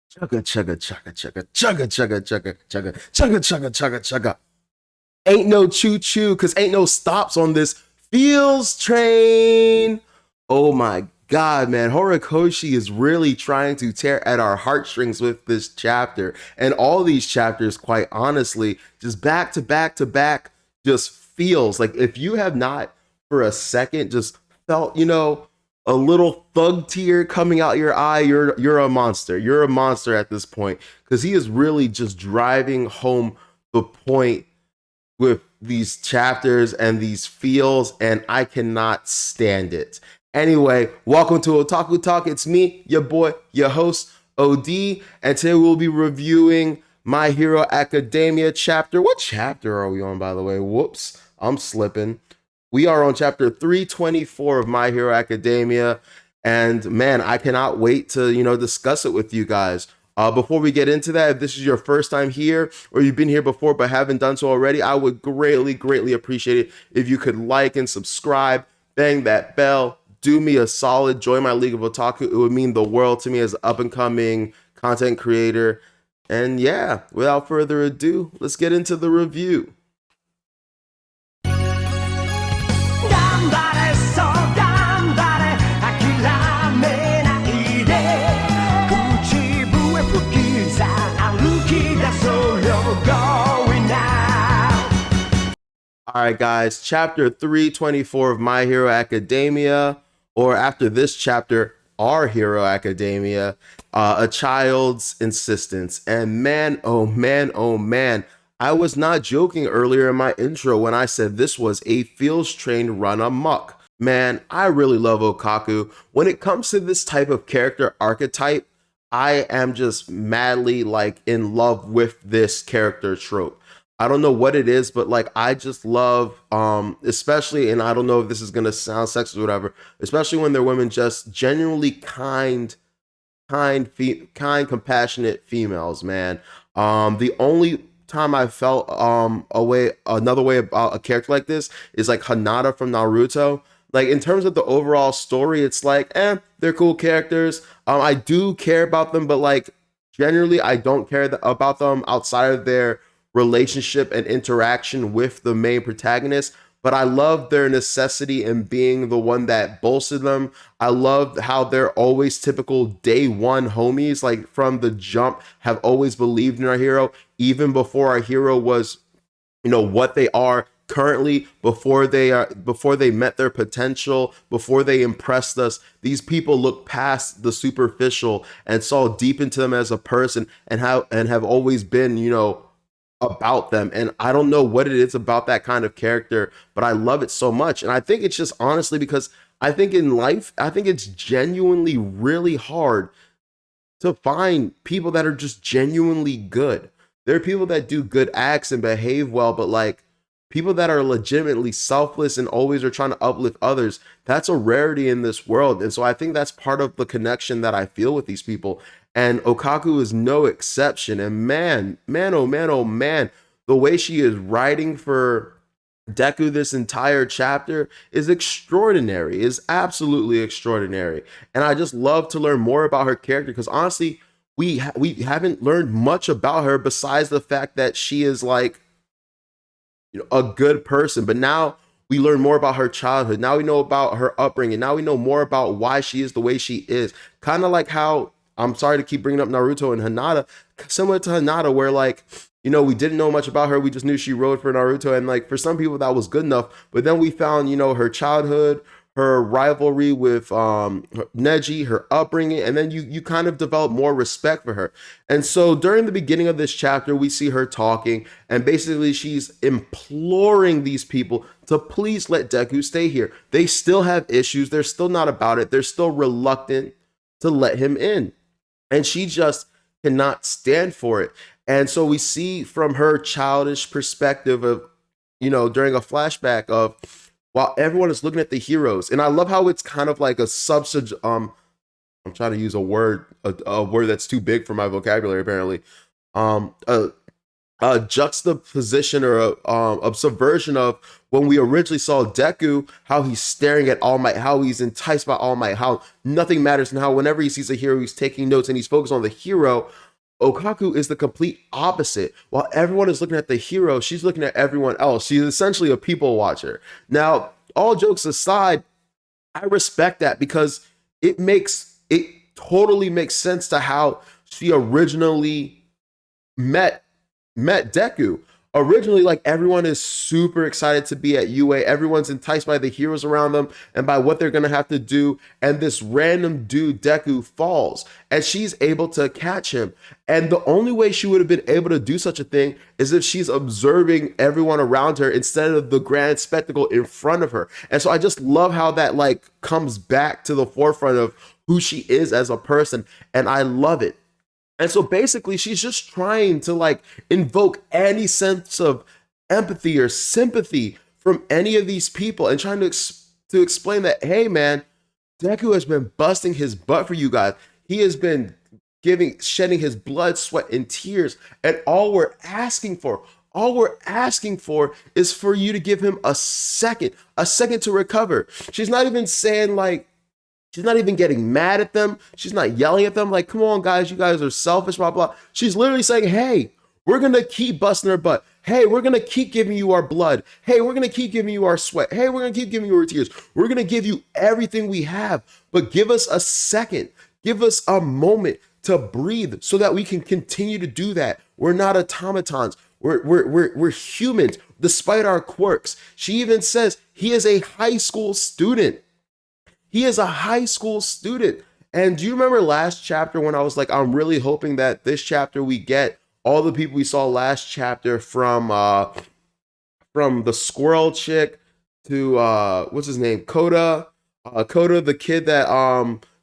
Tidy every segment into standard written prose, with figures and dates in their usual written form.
Chugga chugga chugga chugga chugga chugga chugga chugga chugga chugga chugga chugga. Ain't no choo choo, cause ain't no stops on this feels train. Oh my god, man. Horikoshi is really trying to tear at our heartstrings with this chapter. And all these chapters, quite honestly, just back to back to back, just feels like if you have not for a second just felt, a little thug tear coming out your eye, you're a monster. You're a monster at this point. Because he is really just driving home the point with these chapters and these feels, and I cannot stand it. Anyway, welcome to Otaku Talk. It's me, your boy, your host, OD, and today we'll be reviewing My Hero Academia chapter. What chapter are we on, by the way? Whoops, I'm slipping. We are on chapter 324 of My Hero Academia, and man, I cannot wait to, discuss it with you guys. Before we get into that, if this is your first time here or you've been here before but haven't done so already, I would greatly, greatly appreciate it if you could like and subscribe, bang that bell, do me a solid, join my League of Otaku. It would mean the world to me as an up-and-coming content creator. And yeah, without further ado, let's get into the review. All right, guys, chapter 324 of My Hero Academia, or after this chapter, Our Hero Academia, A Child's Insistence. And man, oh man, oh man, I was not joking earlier in my intro when I said this was a feels train run amok. Man, I really love Okaku. When it comes to this type of character archetype, I am just madly in love with this character trope. I don't know what it is, but I just love, especially, and I don't know if this is gonna sound sexist or whatever, especially when they're women, just genuinely kind, compassionate females, man. The only time I felt another way about a character like this is Hinata from Naruto. In terms of the overall story, it's they're cool characters. I do care about them, but generally I don't care about them outside of their relationship and interaction with the main protagonist. But I love their necessity in being the one that bolstered them. I love how they're always typical day one homies, from the jump, have always believed in our hero, even before our hero was, what they are currently, before they met their potential, before they impressed us. These people look past the superficial and saw deep into them as a person, and have always been, about them. And I don't know what it is about that kind of character, but I love it so much. And I think it's just honestly because I think in life, I think it's genuinely really hard to find people that are just genuinely good. There are people that do good acts and behave well, but people that are legitimately selfless and always are trying to uplift others, that's a rarity in this world. And so I think that's part of the connection that I feel with these people. And Okaku is no exception. And man, oh man, oh man, the way she is writing for Deku this entire chapter is extraordinary, is absolutely extraordinary. And I just love to learn more about her character because honestly, we haven't learned much about her besides the fact that she is a good person. But now we learn more about her childhood. Now we know about her upbringing. Now we know more about why she is the way she is. Kind of like how, I'm sorry to keep bringing up Naruto and Hinata, similar to Hinata, where we didn't know much about her. We just knew she rode for Naruto. And for some people that was good enough. But then we found, her childhood, her rivalry with Neji, her upbringing, and then you kind of develop more respect for her. And so during the beginning of this chapter, we see her talking, and basically she's imploring these people to please let Deku stay here. They still have issues. They're still not about it. They're still reluctant to let him in. And she just cannot stand for it. And so we see from her childish perspective of, during a flashback of, while everyone is looking at the heroes. And I love how it's kind of like a substance. I'm trying to use a word that's too big for my vocabulary, apparently. juxtaposition or a subversion of when we originally saw Deku, how he's staring at All Might, how he's enticed by All Might, how nothing matters, and how whenever he sees a hero, he's taking notes and he's focused on the hero. Okaku is the complete opposite. While everyone is looking at the hero, she's looking at everyone else. She's essentially a people watcher. Now, all jokes aside, I respect that because it totally makes sense to how she originally met Deku. Originally, like everyone is super excited to be at UA. Everyone's enticed by the heroes around them and by what they're gonna have to do. And this random dude, Deku, falls, and she's able to catch him. And the only way she would have been able to do such a thing is if she's observing everyone around her instead of the grand spectacle in front of her. And so I just love how that like comes back to the forefront of who she is as a person, and I love it. And so basically, she's just trying to like invoke any sense of empathy or sympathy from any of these people and trying to explain that, hey man, Deku has been busting his butt for you guys. He has been shedding his blood, sweat, and tears. And all we're asking for is for you to give him a second to recover. She's not even saying like, she's not even getting mad at them. She's not yelling at them like, come on, guys, you guys are selfish, blah, blah. She's literally saying, hey, we're going to keep busting our butt. Hey, we're going to keep giving you our blood. Hey, we're going to keep giving you our sweat. Hey, we're going to keep giving you our tears. We're going to give you everything we have, but give us a second. Give us a moment to breathe so that we can continue to do that. We're not automatons. We're humans, despite our quirks. She even says he is a high school student. He is a high school student. And do you remember last chapter when I was like, I'm really hoping that this chapter we get all the people we saw last chapter from the squirrel chick to what's his name? Koda. Koda, the kid that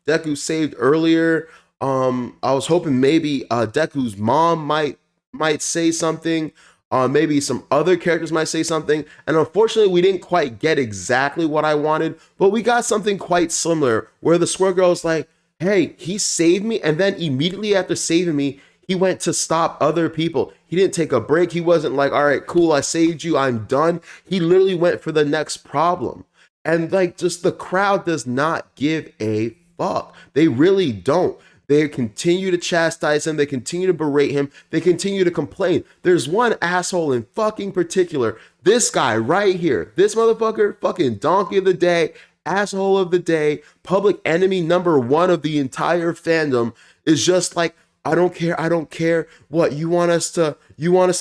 Deku saved earlier. I was hoping maybe Deku's mom might say something. Maybe some other characters might say something. And unfortunately, we didn't quite get exactly what I wanted, but we got something quite similar where the Squirrel Girl is like, hey, he saved me. And then immediately after saving me, he went to stop other people. He didn't take a break. He wasn't like, all right, cool, I saved you, I'm done. He literally went for the next problem. And like, just the crowd does not give a fuck. They really don't. They continue to chastise him. They continue to berate him. They continue to complain. There's one asshole in fucking particular. This guy right here. This motherfucker, fucking donkey of the day, asshole of the day, public enemy number one of the entire fandom is just like, I don't care. I don't care. What, you want us to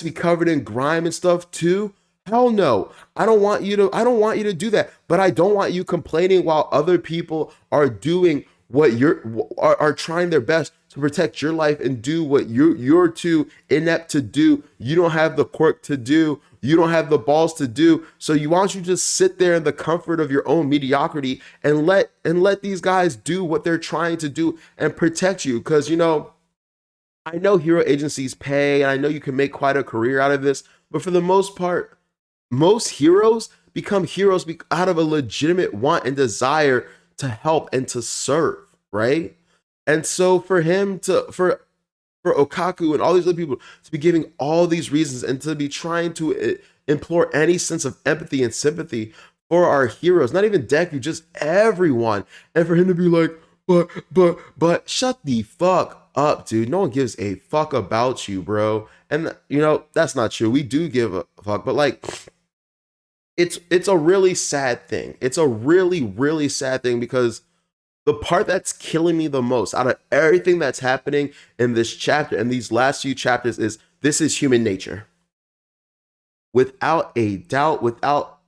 be covered in grime and stuff too? Hell no. I don't want you to do that. But I don't want you complaining while other people are doing what are trying their best to protect your life and do what you're too inept to do. You don't have the quirk to do. You don't have the balls to do. So why don't you just sit there in the comfort of your own mediocrity and let these guys do what they're trying to do and protect you? Because I know hero agencies pay, and I know you can make quite a career out of this, but for the most part, most heroes become heroes out of a legitimate want and desire to help and to serve, right? And so for Okaku and all these other people to be giving all these reasons and to be trying to implore any sense of empathy and sympathy for our heroes, not even Deku, just everyone, and for him to be like, but shut the fuck up, dude. No one gives a fuck about you, bro. And that's not true. We do give a fuck, but like, it's a really sad thing. It's a really, really sad thing because the part that's killing me the most out of everything that's happening in this chapter and these last few chapters is this is human nature. Without a doubt, without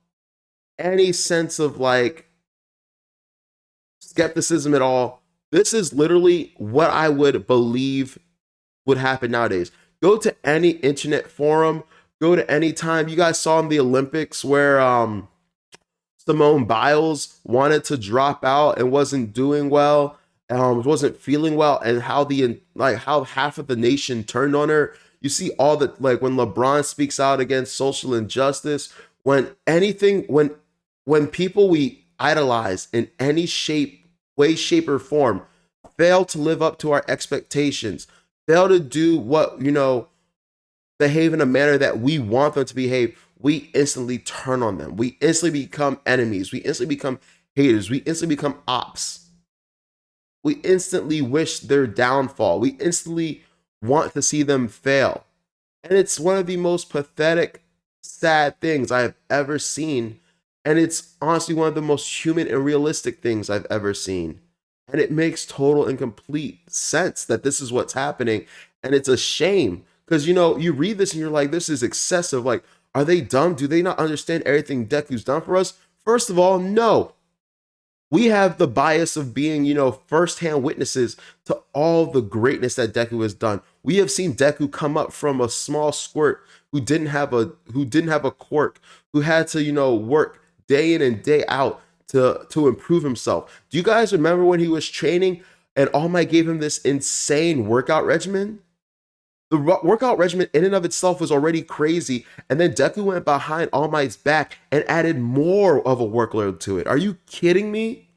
any sense of like skepticism at all, this is literally what I would believe would happen nowadays. Go to any internet forum, go to any time. You guys saw in the Olympics where Simone Biles wanted to drop out and wasn't doing well, wasn't feeling well, and how half of the nation turned on her. You see all the like when LeBron speaks out against social injustice, when people we idolize in any way, shape, or form fail to live up to our expectations, fail to do what behave in a manner that we want them to behave, we instantly turn on them. We instantly become enemies. We instantly become haters. We instantly become ops. We instantly wish their downfall. We instantly want to see them fail. And it's one of the most pathetic, sad things I've ever seen. And it's honestly one of the most human and realistic things I've ever seen. And it makes total and complete sense that this is what's happening. And it's a shame because, you read this and you're like, this is excessive. Like, are they dumb? Do they not understand everything Deku's done for us? First of all, no. We have the bias of being, firsthand witnesses to all the greatness that Deku has done. We have seen Deku come up from a small squirt who didn't have a quirk, who had to, work day in and day out to improve himself. Do you guys remember when he was training and All Might gave him this insane workout regimen? The workout regimen in and of itself was already crazy, and then Deku went behind All Might's back and added more of a workload to it. Are you kidding me?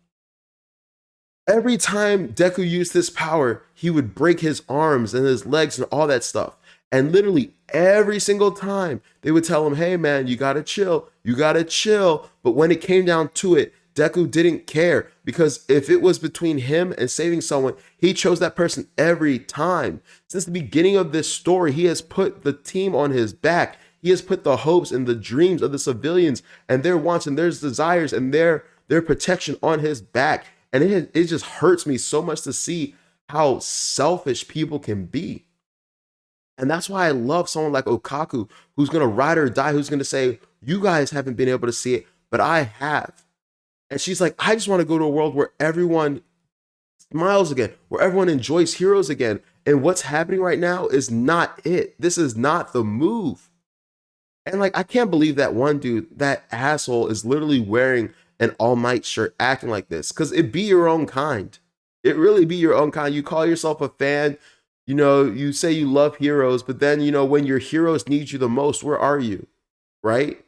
Every time Deku used this power, he would break his arms and his legs and all that stuff. And literally every single time, they would tell him, hey man, you gotta chill, you gotta chill. But when it came down to it, Deku didn't care because if it was between him and saving someone, he chose that person every time. Since the beginning of this story, he has put the team on his back. He has put the hopes and the dreams of the civilians and their wants and their desires and their protection on his back. And it just hurts me so much to see how selfish people can be. And that's why I love someone like Okaku, who's going to ride or die, who's going to say, you guys haven't been able to see it, but I have. And she's like, I just want to go to a world where everyone smiles again, where everyone enjoys heroes again. And what's happening right now is not it. This is not the move. And like, I can't believe that one dude, that asshole, is literally wearing an All Might shirt acting like this. Because it be your own kind. It really be your own kind. You call yourself a fan. You say you love heroes, but then, when your heroes need you the most, where are you? Right?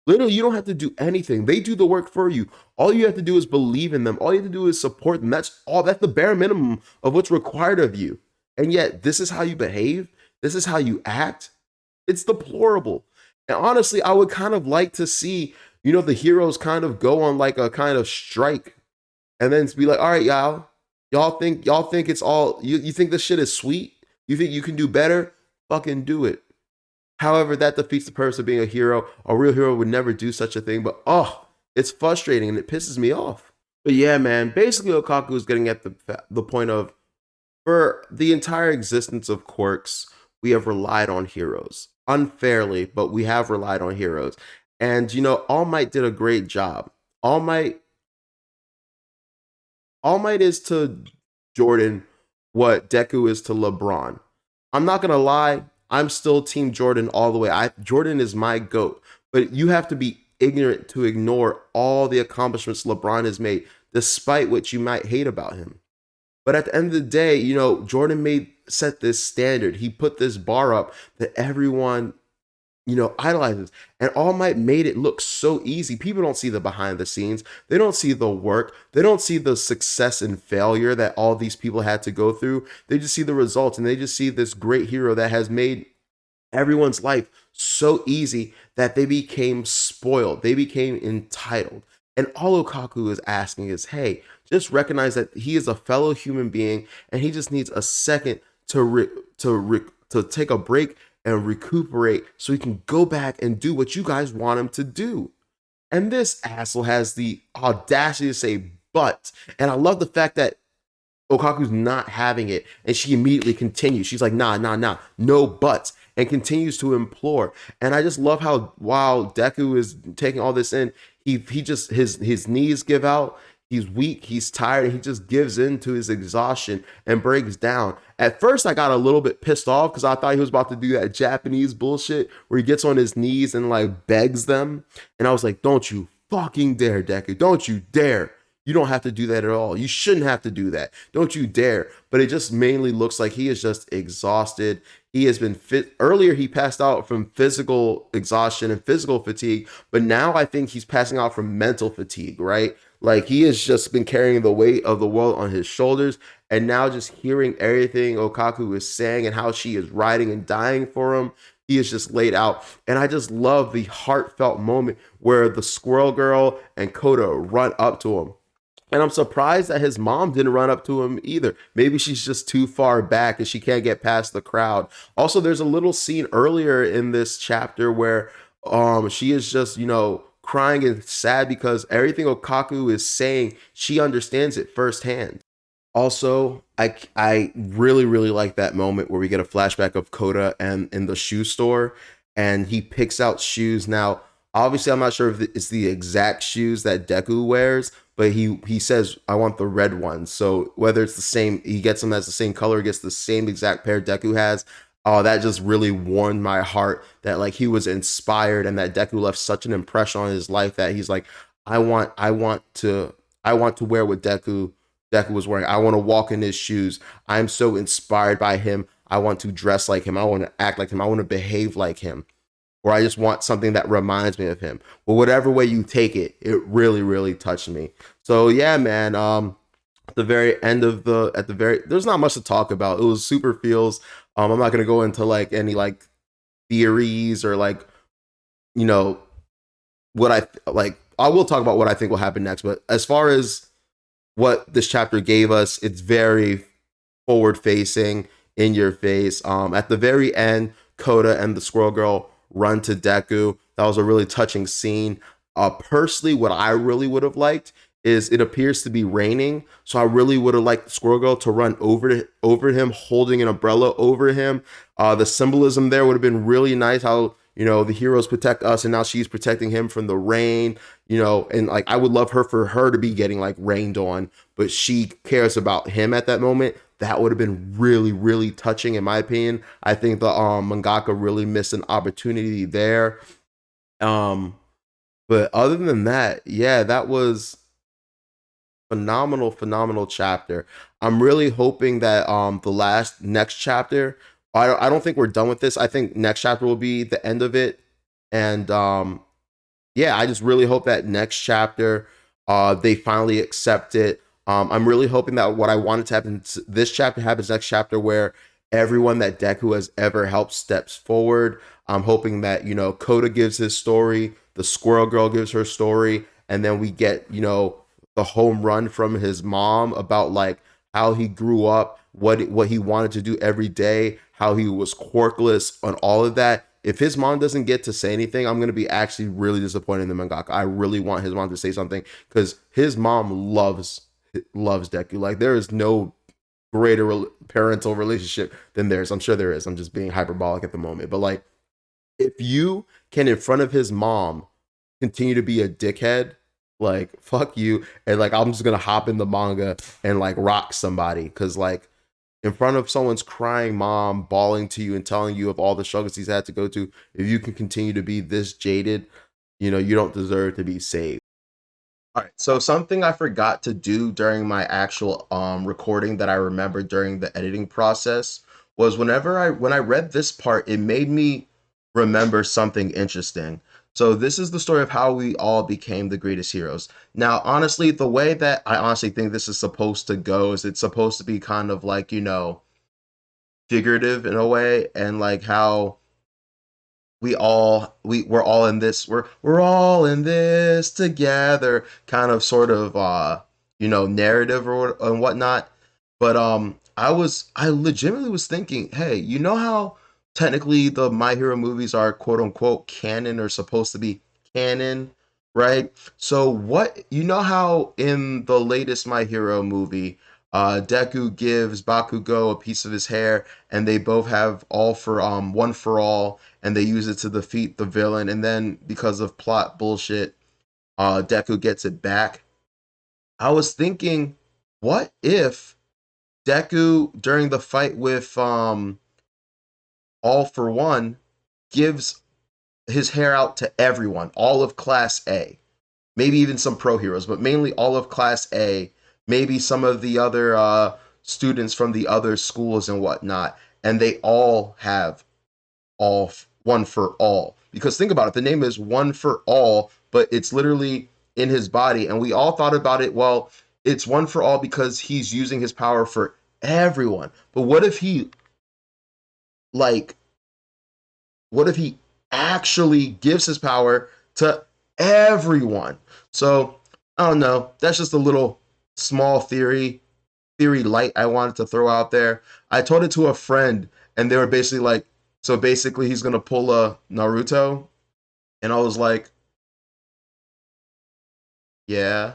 Literally, you don't have to do anything. They do the work for you. All you have to do is believe in them. All you have to do is support them. That's all. That's the bare minimum of what's required of you. And yet, this is how you behave. This is how you act. It's deplorable. And honestly, I would kind of like to see, the heroes kind of go on like a kind of strike and then be like, all right, y'all think it's all, you think this shit is sweet? You think you can do better? Fucking do it. However, that defeats the purpose of being a hero. A real hero would never do such a thing, but it's frustrating and it pisses me off. But yeah, man, basically Okaku is getting at the point of, for the entire existence of quirks, we have relied on heroes. Unfairly, but we have relied on heroes. And All Might did a great job. All Might is to Jordan what Deku is to LeBron. I'm not gonna lie, I'm still Team Jordan all the way. Jordan is my GOAT, but you have to be ignorant to ignore all the accomplishments LeBron has made, despite what you might hate about him. But at the end of the day, Jordan set this standard. He put this bar up that everyone, idolizes. And All Might made it look so easy. People don't see the behind the scenes. They don't see the work. They don't see the success and failure that all these people had to go through. They just see the results and they just see this great hero that has made everyone's life so easy that they became spoiled. They became entitled. And all Okaku is asking is, hey, just recognize that he is a fellow human being and he just needs a second to take a break and recuperate so he can go back and do what you guys want him to do. And this asshole has the audacity to say, but. And I love the fact that Okaku's not having it. And she immediately continues. She's like, nah, no buts. And continues to implore. And I just love how while Deku is taking all this in, he just, his knees give out. He's weak, he's tired, and he just gives in to his exhaustion and breaks down. At first, I got a little bit pissed off because I thought he was about to do that Japanese bullshit where he gets on his knees and like begs them. And I was like, don't you fucking dare, Deku. Don't you dare. You don't have to do that at all. You shouldn't have to do that. Don't you dare. But it just mainly looks like he is just exhausted. He has been fit. Earlier, he passed out from physical exhaustion and physical fatigue. But now I think he's passing out from mental fatigue, right? Like he has just been carrying the weight of the world on his shoulders, and now just hearing everything Okaku is saying and how she is riding and dying for him, he is just laid out. And I just love the heartfelt moment where the squirrel girl and Coda run up to him. And I'm surprised that his mom didn't run up to him either. Maybe she's just too far back and she can't get past the crowd. Also, there's a little scene earlier in this chapter where she is just, crying and sad because everything Okaku is saying, she understands it firsthand. Also, I really really like that moment where we get a flashback of Koda and in the shoe store, and he picks out shoes. Now, obviously, I'm not sure if it's the exact shoes that Deku wears, but he says I want the red ones. So whether it's the same, he gets them as the same color, gets the same exact pair Deku has. Oh, that just really warmed my heart that like he was inspired and that Deku left such an impression on his life that he's like, I want to wear what Deku was wearing. I want to walk in his shoes. I'm so inspired by him. I want to dress like him. I want to act like him. I want to behave like him. Or I just want something that reminds me of him. Well, whatever way you take it, it really, really touched me. So yeah, man. At the very end of there's not much to talk about. It was super feels. I'm not gonna go into like any like theories or like you know what I will talk about what I think will happen next. But as far as what this chapter gave us, it's very forward facing, in your face. At the very end, Koda and the Squirrel Girl run to Deku. That was a really touching scene. Personally, what I really would have liked is it appears to be raining, so I really would have liked the Squirrel Girl to run over him, holding an umbrella over him. The symbolism there would have been really nice. How the heroes protect us, and now she's protecting him from the rain. And like I would love for her to be getting like rained on, but she cares about him at that moment. That would have been really, really touching, in my opinion. I think the mangaka really missed an opportunity there. Um, but other than that, yeah, that was phenomenal, phenomenal chapter. I'm really hoping that the last next chapter. I don't think we're done with this. I think next chapter will be the end of it, and yeah, I just really hope that next chapter, they finally accept it. I'm really hoping that what I wanted to happen this chapter happens next chapter, where everyone that Deku has ever helped steps forward. I'm hoping that Koda gives his story, the Squirrel Girl gives her story, and then we get the home run from his mom about like how he grew up, what he wanted to do every day, how he was quirkless, on all of that. If his mom doesn't get to say anything, I'm gonna be actually really disappointed in the mangaka. I really want his mom to say something because his mom loves Deku. Like there is no greater parental relationship than theirs. I'm sure there is. I'm just being hyperbolic at the moment, but like if you can in front of his mom continue to be a dickhead, like fuck you, and like I'm just gonna hop in the manga and like rock somebody because like in front of someone's crying mom, bawling to you and telling you of all the struggles he's had to go to, if you can continue to be this jaded, you don't deserve to be saved. All right. So something I forgot to do during my actual recording that I remembered during the editing process was when I read this part, it made me remember something interesting. So this is the story of how we all became the greatest heroes. Now, honestly, the way that I honestly think this is supposed to go is it's supposed to be kind of like, figurative in a way, and like how we're all in this, we're all in this together, kind of sort of narrative and whatnot. But I legitimately was thinking, hey, you know how technically the My Hero movies are quote unquote canon, or supposed to be canon, right? So what, you know how in the latest My Hero movie, Deku gives Bakugo a piece of his hair, and they both have all for one for all, and they use it to defeat the villain, and then because of plot bullshit, Deku gets it back. I was thinking, what if Deku during the fight with All for One gives his hair out to everyone, all of Class A, maybe even some pro heroes, but mainly all of Class A, maybe some of the other students from the other schools and whatnot, and they all have one for all. Because think about it, the name is one for all, but it's literally in his body, and we all thought about it. Well, it's one for all because he's using his power for everyone. But what if he like what if he actually gives his power to everyone? So I don't know. That's just a little small theory light I wanted to throw out there. I told it to a friend, and they were basically like, so basically he's gonna pull a Naruto, and I was like, yeah.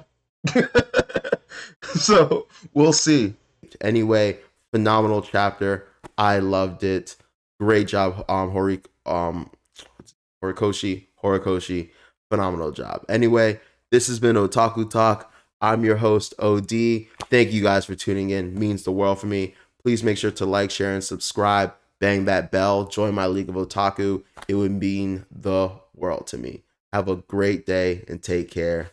So we'll see. Anyway, phenomenal chapter. I loved it. Great job, Horikoshi. Phenomenal job. Anyway, this has been Otaku Talk. I'm your host, OD. Thank you guys for tuning in. It means the world for me. Please make sure to like, share, and subscribe. Bang that bell. Join my League of Otaku. It would mean the world to me. Have a great day and take care.